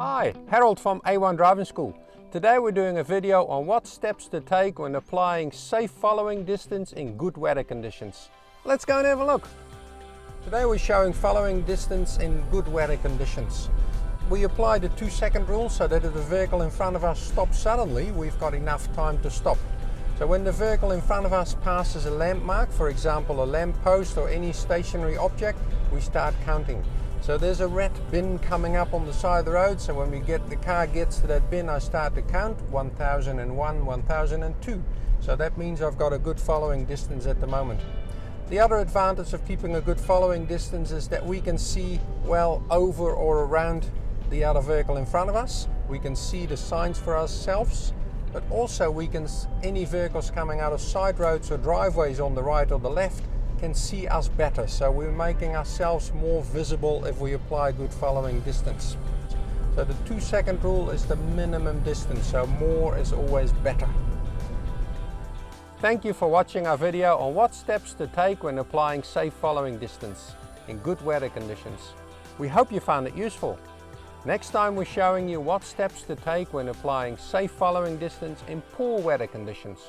Hi, Harald from A1 Driving School. Today we're doing a video on what steps to take when applying safe following distance in good weather conditions. Let's go and have a look. Today we're showing following distance in good weather conditions. We apply the 2-second rule so that if the vehicle in front of us stops suddenly, we've got enough time to stop. So when the vehicle in front of us passes a landmark, for example a lamp post or any stationary object, we start counting. So there's a red bin coming up on the side of the road, so when the car gets to that bin, I start to count 1001, 1002. So that means I've got a good following distance at the moment. The other advantage of keeping a good following distance is that we can see well over or around the other vehicle in front of us. We can see the signs for ourselves, but also any vehicles coming out of side roads or driveways on the right or the left can see us better. So we're making ourselves more visible if we apply good following distance. So the 2-second rule is the minimum distance, so more is always better. Thank you for watching our video on what steps to take when applying safe following distance in good weather conditions. We hope you found it useful. Next time we're showing you what steps to take when applying safe following distance in poor weather conditions.